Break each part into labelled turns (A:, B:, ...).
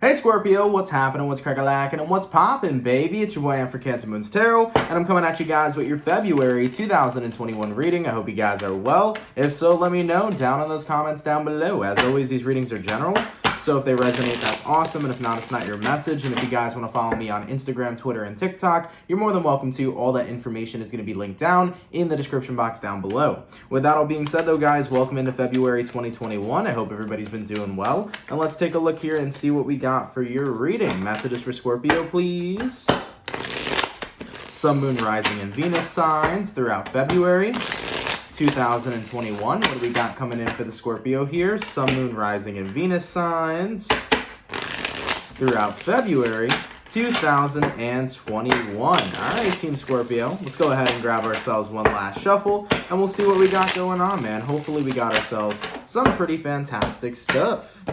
A: Hey Scorpio, what's happening, what's crack-a-lackin', and what's poppin', baby? It's your boy, I'm for CancerMoonsTarot, and I'm coming at you guys with your February 2021 reading. I hope you guys are well. If so, let me know down in those comments down below. As always, these readings are general, so if they resonate, that's awesome, and if not, it's not your message. And if you guys want to follow me on Instagram, Twitter, and TikTok, you're more than welcome to. All that information is going to be linked down in the description box down below. With that all being said, though, guys, welcome into February 2021. I hope everybody's been doing well, and let's take a look here and see what we got for your reading. Messages for Scorpio, please. Sun, Moon, Rising, and Venus signs throughout February 2021. What do we got coming in for the Scorpio here? Sun, Moon, Rising, and Venus signs throughout February 2021. All right, Team Scorpio, let's go ahead and grab ourselves one last shuffle, and we'll see what we got going on, man. Hopefully we got ourselves some pretty fantastic stuff.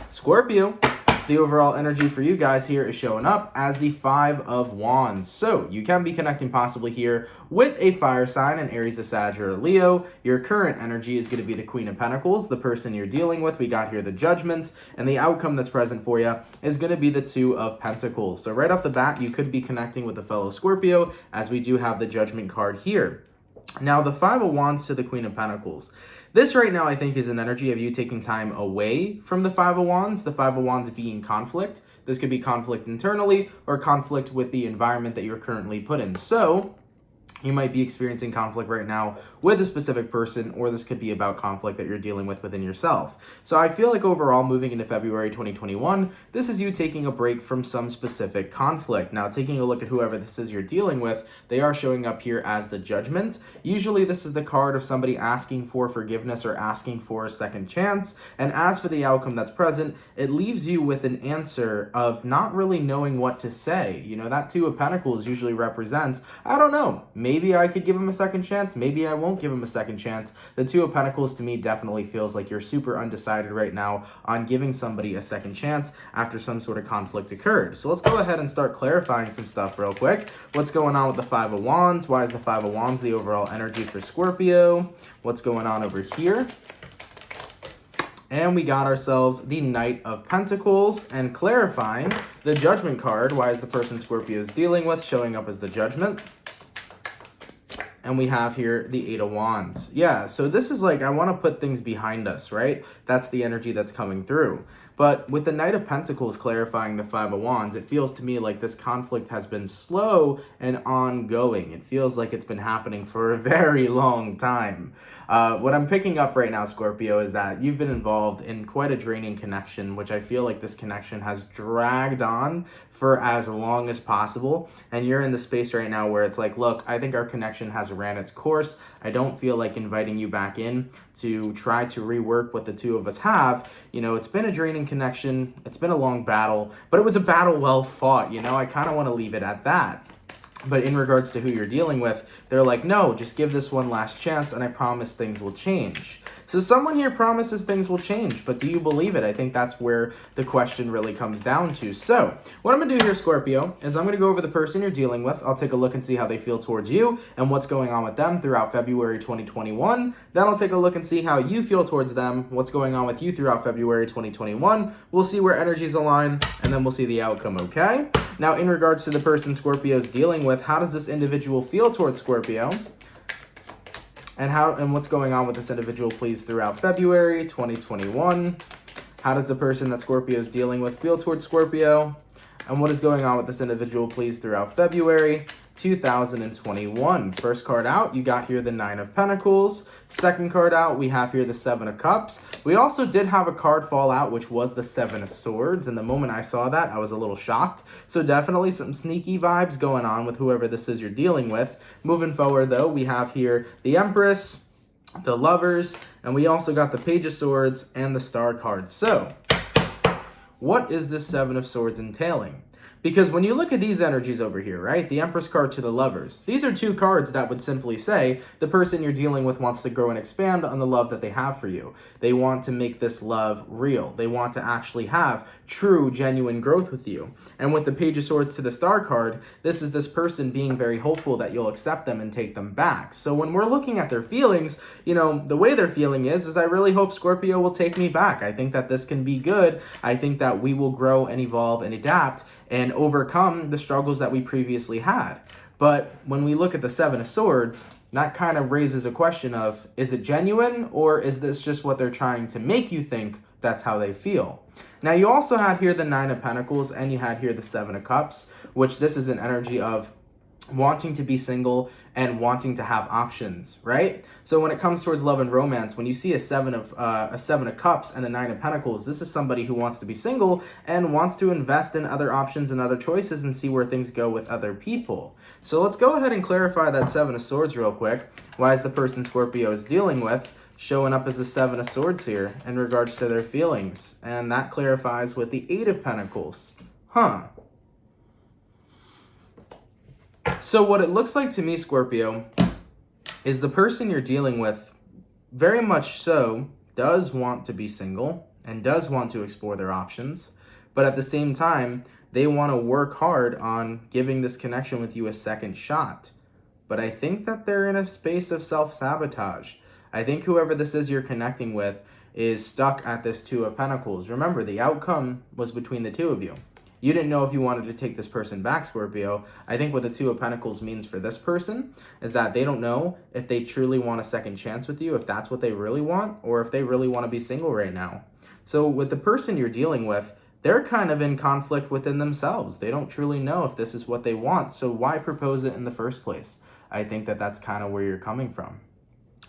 A: Scorpio, the overall energy for you guys here is showing up as the Five of Wands. So you can be connecting possibly here with a fire sign, an Aries, a Sag, or a Leo. Your current energy is going to be the Queen of Pentacles, the person you're dealing with. We got here the Judgment, and the outcome that's present for you is going to be the Two of Pentacles. So right off the bat, you could be connecting with a fellow Scorpio, as we do have the Judgment card here. Now, the Five of Wands to the Queen of Pentacles. This right now, I think, is an energy of you taking time away from the Five of Wands, the Five of Wands being conflict. This could be conflict internally or conflict with the environment that you're currently put in. So you might be experiencing conflict right now with a specific person, or this could be about conflict that you're dealing with within yourself. So I feel like overall, moving into February 2021, this is you taking a break from some specific conflict. Now, taking a look at whoever this is you're dealing with, they are showing up here as the Judgment. Usually this is the card of somebody asking for forgiveness or asking for a second chance. And as for the outcome that's present, it leaves you with an answer of not really knowing what to say. You know, that Two of Pentacles usually represents, I don't know, maybe I could give him a second chance, maybe I won't give him a second chance. The Two of Pentacles to me definitely feels like you're super undecided right now on giving somebody a second chance after some sort of conflict occurred. So let's go ahead and start clarifying some stuff real quick. What's going on with the Five of Wands? Why is the Five of Wands the overall energy for Scorpio? What's going on over here? And we got ourselves the Knight of Pentacles, and clarifying the Judgment card. Why is the person Scorpio is dealing with showing up as the Judgment? And we have here the Eight of Wands. Yeah, so this is like, I want to put things behind us, right? That's the energy that's coming through. But with the Knight of Pentacles clarifying the Five of Wands, it feels to me like this conflict has been slow and ongoing. It feels like it's been happening for a very long time. What I'm picking up right now, Scorpio, is that you've been involved in quite a draining connection, which I feel like this connection has dragged on for as long as possible. And you're in the space right now where it's like, look, I think our connection has ran its course. I don't feel like inviting you back in to try to rework what the two of us have. You know, it's been a draining connection. It's been a long battle, but it was a battle well fought. You know, I kind of want to leave it at that. But in regards to who you're dealing with, they're like, no, just give this one last chance, and I promise things will change. So someone here promises things will change, but do you believe it? I think that's where the question really comes down to. So what I'm going to do here, Scorpio, is I'm going to go over the person you're dealing with. I'll take a look and see how they feel towards you and what's going on with them throughout February 2021. Then I'll take a look and see how you feel towards them, what's going on with you throughout February 2021. We'll see where energies align, and then we'll see the outcome, okay? Now, in regards to the person Scorpio's dealing with, how does this individual feel towards Scorpio? And what's going on with this individual, please, throughout February 2021? How does the person that Scorpio is dealing with feel towards Scorpio? And what is going on with this individual, please, throughout February 2021? First card out, you got here the Nine of Pentacles. Second card out, we have here the Seven of Cups. We also did have a card fall out, which was the Seven of Swords. And the moment I saw that, I was a little shocked. So definitely some sneaky vibes going on with whoever this is you're dealing with. Moving forward, though, we have here the Empress, the Lovers, and we also got the Page of Swords and the Star card. So what is this Seven of Swords entailing? Because when you look at these energies over here, right, the Empress card to the Lovers, these are two cards that would simply say the person you're dealing with wants to grow and expand on the love that they have for you. They want to make this love real. They want to actually have true, genuine growth with you. And with the Page of Swords to the Star card, this is this person being very hopeful that you'll accept them and take them back. So when we're looking at their feelings, you know, the way they're feeling is I really hope Scorpio will take me back. I think that this can be good. I think that we will grow and evolve and adapt and overcome the struggles that we previously had. But when we look at the Seven of Swords, that kind of raises a question of, is it genuine, or is this just what they're trying to make you think that's how they feel? Now, you also had here the Nine of Pentacles, and you had here the Seven of Cups, which this is an energy of wanting to be single and wanting to have options, right? So when it comes towards love and romance, when you see a seven of cups and a Nine of Pentacles, this is somebody who wants to be single and wants to invest in other options and other choices and see where things go with other people. So let's go ahead and clarify that Seven of Swords real quick. Why is the person Scorpio is dealing with showing up as the Seven of Swords here in regards to their feelings? And that clarifies with the Eight of Pentacles. So what it looks like to me, Scorpio, is the person you're dealing with very much so does want to be single and does want to explore their options, but at the same time, they want to work hard on giving this connection with you a second shot. But I think that they're in a space of self-sabotage. I think whoever this is you're connecting with is stuck at this Two of Pentacles. Remember, the outcome was between the two of you. You didn't know if you wanted to take this person back, Scorpio. I think what the Two of Pentacles means for this person is that they don't know if they truly want a second chance with you, if that's what they really want, or if they really want to be single right now. So with the person you're dealing with, they're kind of in conflict within themselves. They don't truly know if this is what they want, so why propose it in the first place? I think that that's kind of where you're coming from.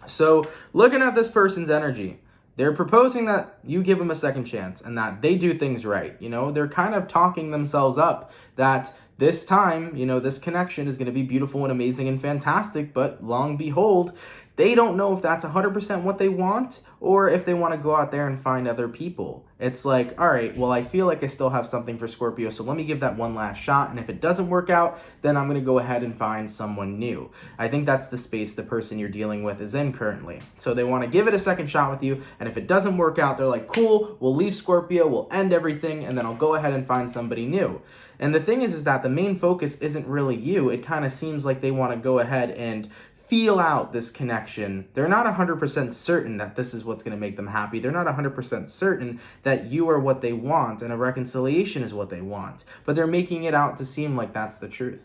A: So looking at this person's energy, they're proposing that you give them a second chance and that they do things right. You know, they're kind of talking themselves up that this time, you know, this connection is going to be beautiful and amazing and fantastic, but long behold, they don't know if that's 100% what they want or if they want to go out there and find other people. It's like, all right, well, I feel like I still have something for Scorpio, so let me give that one last shot. And if it doesn't work out, then I'm going to go ahead and find someone new. I think that's the space the person you're dealing with is in currently. So they want to give it a second shot with you. And if it doesn't work out, they're like, cool, we'll leave Scorpio, we'll end everything, and then I'll go ahead and find somebody new. And the thing is that the main focus isn't really you. It kind of seems like they want to go ahead and feel out this connection. They're not 100% certain that this is what's going to make them happy. They're not 100% certain that you are what they want and a reconciliation is what they want. But they're making it out to seem like that's the truth.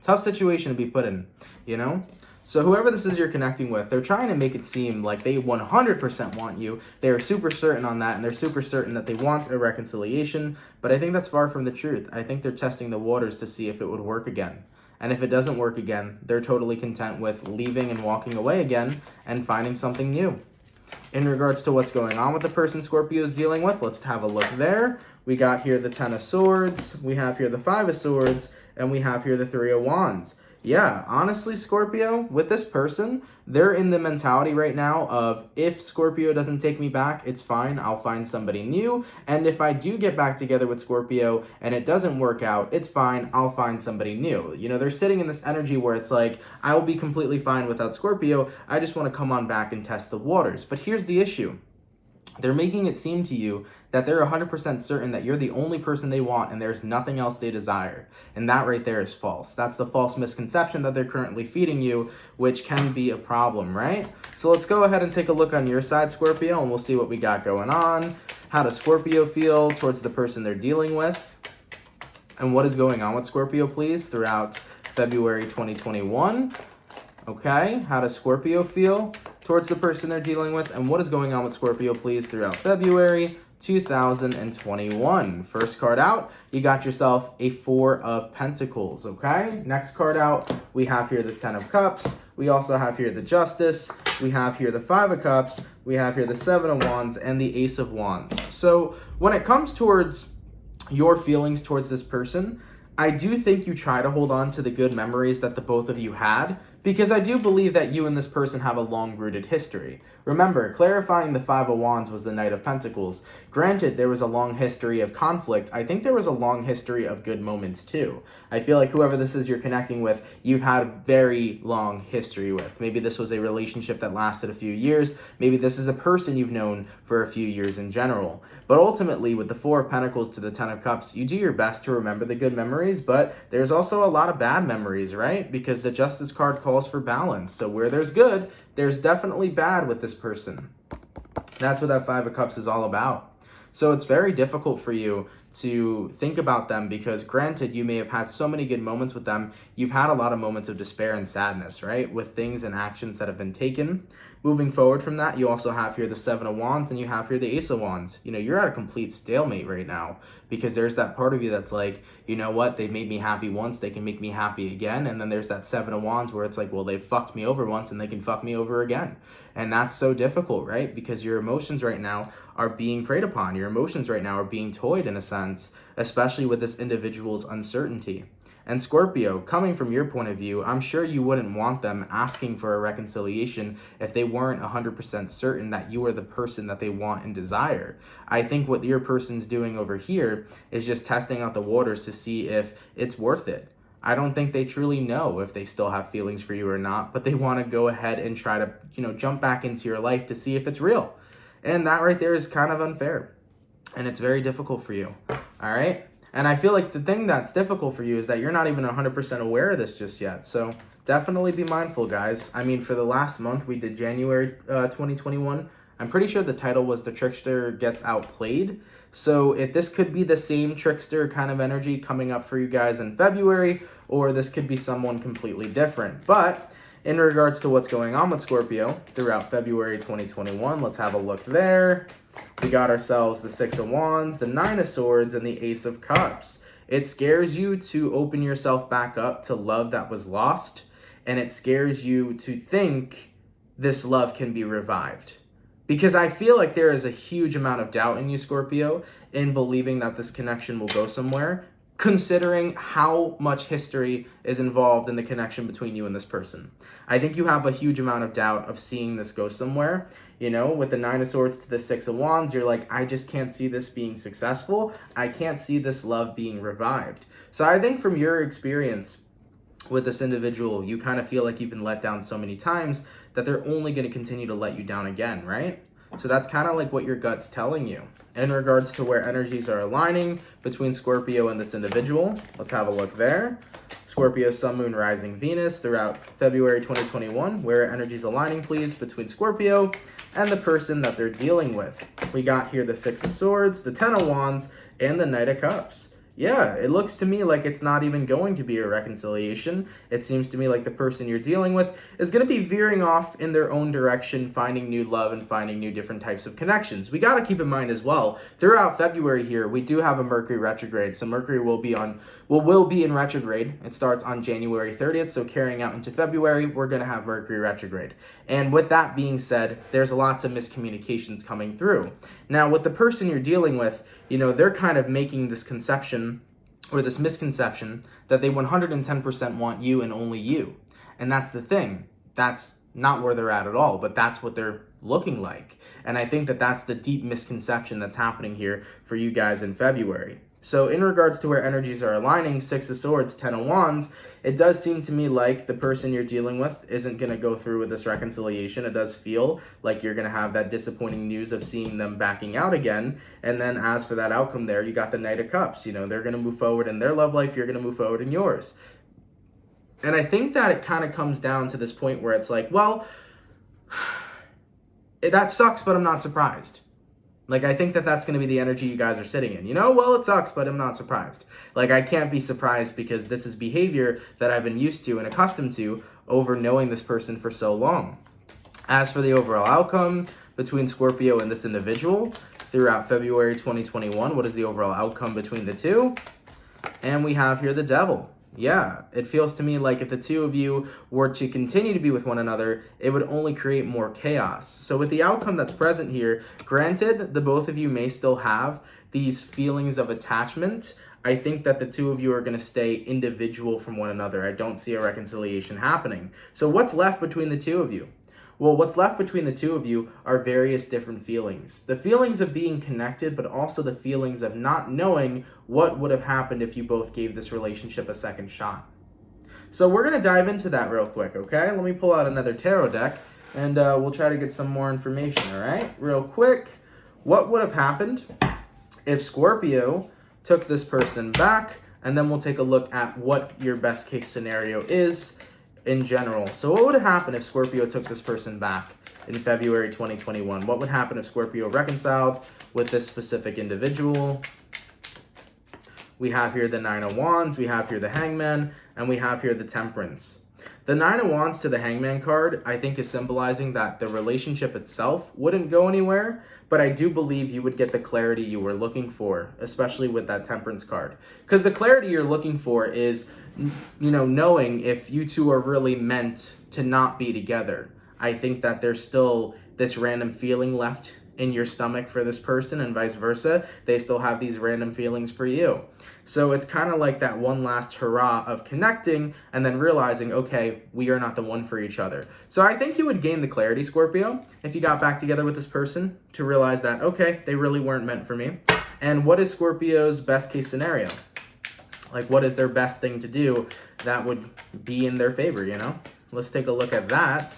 A: Tough situation to be put in, you know? So whoever this is you're connecting with, they're trying to make it seem like they 100% want you. They're super certain on that, and they're super certain that they want a reconciliation. But I think that's far from the truth. I think they're testing the waters to see if it would work again. And if it doesn't work again, they're totally content with leaving and walking away again and finding something new. In regards to what's going on with the person Scorpio is dealing with, let's have a look there. We got here the Ten of Swords, we have here the Five of Swords, and we have here the Three of Wands. Yeah, honestly, Scorpio, with this person, they're in the mentality right now of, if Scorpio doesn't take me back, it's fine, I'll find somebody new. And if I do get back together with Scorpio and it doesn't work out, it's fine, I'll find somebody new. You know, they're sitting in this energy where it's like, I will be completely fine without Scorpio, I just want to come on back and test the waters. But here's the issue. They're making it seem to you that they're 100% certain that you're the only person they want and there's nothing else they desire. And that right there is false. That's the false misconception that they're currently feeding you, which can be a problem, right? So let's go ahead and take a look on your side, Scorpio, and we'll see what we got going on. How does Scorpio feel towards the person they're dealing with? And what is going on with Scorpio, please, throughout February 2021? Okay, how does Scorpio feel towards the person they're dealing with? And what is going on with Scorpio, please, throughout February 2021? First card out, you got yourself a Four of Pentacles, okay? Next card out, we have here the Ten of Cups. We also have here the Justice. We have here the Five of Cups. We have here the Seven of Wands and the Ace of Wands. So when it comes towards your feelings towards this person, I do think you try to hold on to the good memories that the both of you had, because I do believe that you and this person have a long-rooted history. Remember, clarifying the Five of Wands was the Knight of Pentacles. Granted, there was a long history of conflict. I think there was a long history of good moments too. I feel like whoever this is you're connecting with, you've had a very long history with. Maybe this was a relationship that lasted a few years. Maybe this is a person you've known for a few years in general. But ultimately, with the Four of Pentacles to the Ten of Cups, you do your best to remember the good memories, but there's also a lot of bad memories, right? Because the Justice card calls for balance. So where there's good, there's definitely bad with this person. That's what that Five of Cups is all about. So it's very difficult for you to think about them because granted, you may have had so many good moments with them. You've had a lot of moments of despair and sadness, right? With things and actions that have been taken. Moving forward from that, you also have here the Seven of Wands and you have here the Ace of Wands. You know, you're at a complete stalemate right now because there's that part of you that's like, you know what, they've made me happy once, they can make me happy again. And then there's that Seven of Wands where it's like, well, they've fucked me over once and they can fuck me over again. And that's so difficult, right? Because your emotions right now are being preyed upon. Your emotions right now are being toyed in a sense, especially with this individual's uncertainty. And Scorpio, coming from your point of view, I'm sure you wouldn't want them asking for a reconciliation if they weren't 100% certain that you are the person that they want and desire. I think what your person's doing over here is just testing out the waters to see if it's worth it. I don't think they truly know if they still have feelings for you or not, but they want to go ahead and try to, jump back into your life to see if it's real. And that right there is kind of unfair. And it's very difficult for you. All right? And I feel like the thing that's difficult for you is that you're not even 100% aware of this just yet. So definitely be mindful, guys. I mean, for the last month, we did January 2021. I'm pretty sure the title was The Trickster Gets Outplayed. So if this could be the same trickster kind of energy coming up for you guys in February, or this could be someone completely different. But in regards to what's going on with Scorpio throughout February 2021, let's have a look there. We got ourselves the Six of Wands, the Nine of Swords, and the Ace of Cups. It scares you to open yourself back up to love that was lost, and it scares you to think this love can be revived. Because I feel like there is a huge amount of doubt in you, Scorpio, in believing that this connection will go somewhere, considering how much history is involved in the connection between you and this person. I think you have a huge amount of doubt of seeing this go somewhere. With the Nine of Swords to the Six of Wands, you're like, I just can't see this being successful. I can't see this love being revived. So I think from your experience with this individual, you kind of feel like you've been let down so many times that they're only going to continue to let you down again, right? So that's kind of like what your gut's telling you. In regards to where energies are aligning between Scorpio and this individual, let's have a look there. Scorpio, Sun, Moon, Rising, Venus throughout February 2021. Where energies aligning, please, between Scorpio and the person that they're dealing with. We got here the Six of Swords, the Ten of Wands, and the Knight of Cups. Yeah, it looks to me like it's not even going to be a reconciliation. It seems to me like the person you're dealing with is going to be veering off in their own direction, finding new love and finding new different types of connections. We got to keep in mind as well, throughout February here, we do have a Mercury retrograde. So Mercury will be in retrograde. It starts on January 30th. So carrying out into February, we're going to have Mercury retrograde. And with that being said, there's lots of miscommunications coming through. Now, with the person you're dealing with, they're kind of making this conception or this misconception that they 110% want you and only you. And that's the thing. That's not where they're at all, but that's what they're looking like. And I think that that's the deep misconception that's happening here for you guys in February. So in regards to where energies are aligning, Six of Swords, Ten of Wands, it does seem to me like the person you're dealing with isn't going to go through with this reconciliation. It does feel like you're going to have that disappointing news of seeing them backing out again. And then as for that outcome there, you got the Knight of Cups. They're going to move forward in their love life. You're going to move forward in yours. And I think that it kind of comes down to this point where it's like, well, that sucks, but I'm not surprised. Like, I think that that's going to be the energy you guys are sitting in. Well, it sucks, but I'm not surprised. Like, I can't be surprised because this is behavior that I've been used to and accustomed to over knowing this person for so long. As for the overall outcome between Scorpio and this individual throughout February 2021, what is the overall outcome between the two? And we have here the Devil. Yeah, it feels to me like if the two of you were to continue to be with one another, it would only create more chaos. So with the outcome that's present here, granted, the both of you may still have these feelings of attachment, I think that the two of you are going to stay individual from one another. I don't see a reconciliation happening. So what's left between the two of you? Well, what's left between the two of you are various different feelings. The feelings of being connected, but also the feelings of not knowing what would have happened if you both gave this relationship a second shot. So we're going to dive into that real quick, okay? Let me pull out another tarot deck, and we'll try to get some more information, all right? Real quick, what would have happened if Scorpio took this person back, and then we'll take a look at what your best case scenario is in general. So what would happen if Scorpio took this person back in February 2021? What would happen if Scorpio reconciled with this specific individual? We have here the Nine of Wands, we have here the Hangman, and we have here the Temperance. The Nine of Wands to the Hangman card, I think, is symbolizing that the relationship itself wouldn't go anywhere, but I do believe you would get the clarity you were looking for, especially with that Temperance card. Because the clarity you're looking for is, knowing if you two are really meant to not be together. I think that there's still this random feeling left in your stomach for this person, and vice versa. They still have these random feelings for you. So it's kind of like that one last hurrah of connecting and then realizing, okay, we are not the one for each other. So I think you would gain the clarity, Scorpio, if you got back together with this person to realize that, okay, they really weren't meant for me. And what is Scorpio's best case scenario? Like, what is their best thing to do that would be in their favor, Let's take a look at that.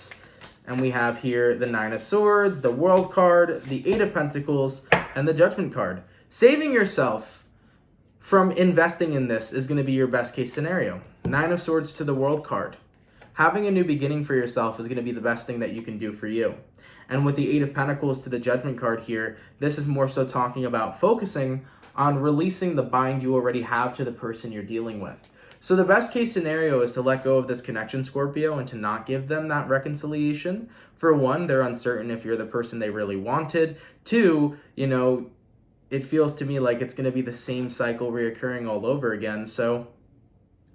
A: And we have here the Nine of Swords, the World card, the Eight of Pentacles, and the Judgment card. Saving yourself from investing in this is going to be your best case scenario. Nine of Swords to the World card. Having a new beginning for yourself is going to be the best thing that you can do for you. And with the Eight of Pentacles to the Judgment card here, this is more so talking about focusing on releasing the bind you already have to the person you're dealing with. So the best case scenario is to let go of this connection, Scorpio, and to not give them that reconciliation. For one, they're uncertain if you're the person they really wanted. Two, it feels to me like it's going to be the same cycle reoccurring all over again. So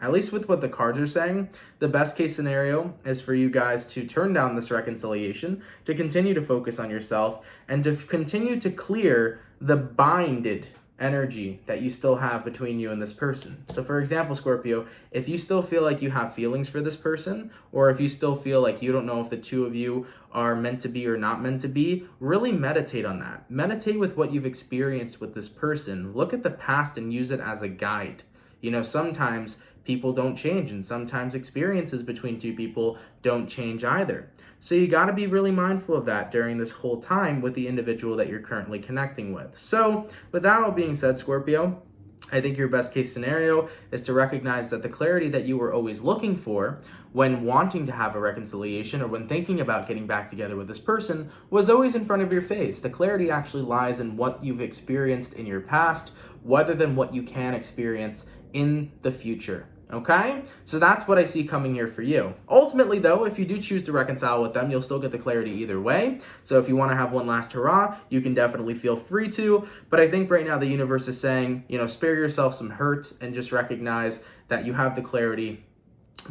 A: at least with what the cards are saying, the best case scenario is for you guys to turn down this reconciliation, to continue to focus on yourself, and to continue to clear the binded energy that you still have between you and this person. So for example, Scorpio, if you still feel like you have feelings for this person, or if you still feel like you don't know if the two of you are meant to be or not meant to be, really meditate on that. Meditate with what you've experienced with this person. Look at the past and use it as a guide. Sometimes people don't change, and sometimes experiences between two people don't change either. So you got to be really mindful of that during this whole time with the individual that you're currently connecting with. So with that all being said, Scorpio, I think your best case scenario is to recognize that the clarity that you were always looking for when wanting to have a reconciliation or when thinking about getting back together with this person was always in front of your face. The clarity actually lies in what you've experienced in your past, rather than what you can experience in the future. Okay? So that's what I see coming here for you. Ultimately, though, if you do choose to reconcile with them, you'll still get the clarity either way. So if you want to have one last hurrah, you can definitely feel free to. But I think right now the universe is saying, spare yourself some hurt and just recognize that you have the clarity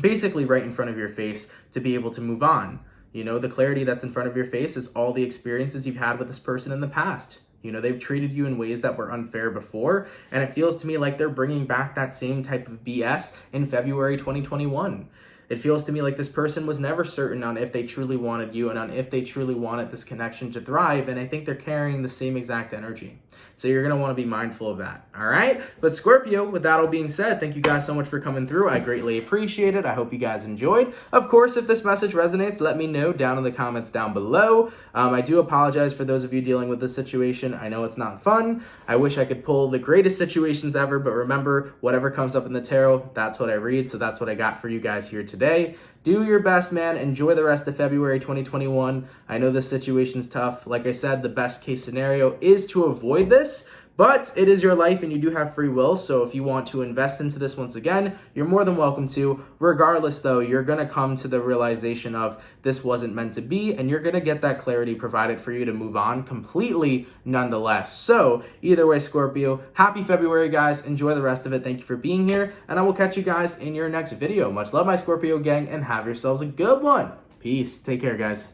A: basically right in front of your face to be able to move on. The clarity that's in front of your face is all the experiences you've had with this person in the past. They've treated you in ways that were unfair before, and it feels to me like they're bringing back that same type of BS in February 2021. It feels to me like this person was never certain on if they truly wanted you and on if they truly wanted this connection to thrive, and I think they're carrying the same exact energy. So you're going to want to be mindful of that, all right? But Scorpio, with that all being said, thank you guys so much for coming through. I greatly appreciate it. I hope you guys enjoyed. Of course, if this message resonates, let me know down in the comments down below. I do apologize for those of you dealing with this situation. I know it's not fun. I wish I could pull the greatest situations ever, but remember, whatever comes up in the tarot, that's what I read. So that's what I got for you guys here today. Do your best, man. Enjoy the rest of February 2021. I know this situation's tough. Like I said, the best case scenario is to avoid this, But it is your life and you do have free will, so if you want to invest into this once again, you're more than welcome to. Regardless though, you're going to come to the realization of this wasn't meant to be, and you're going to get that clarity provided for you to move on completely nonetheless. So either way, Scorpio, happy February, guys. Enjoy the rest of it. Thank you for being here, and I will catch you guys in your next video. Much love, my Scorpio gang, and have yourselves a good one. Peace. Take care, guys.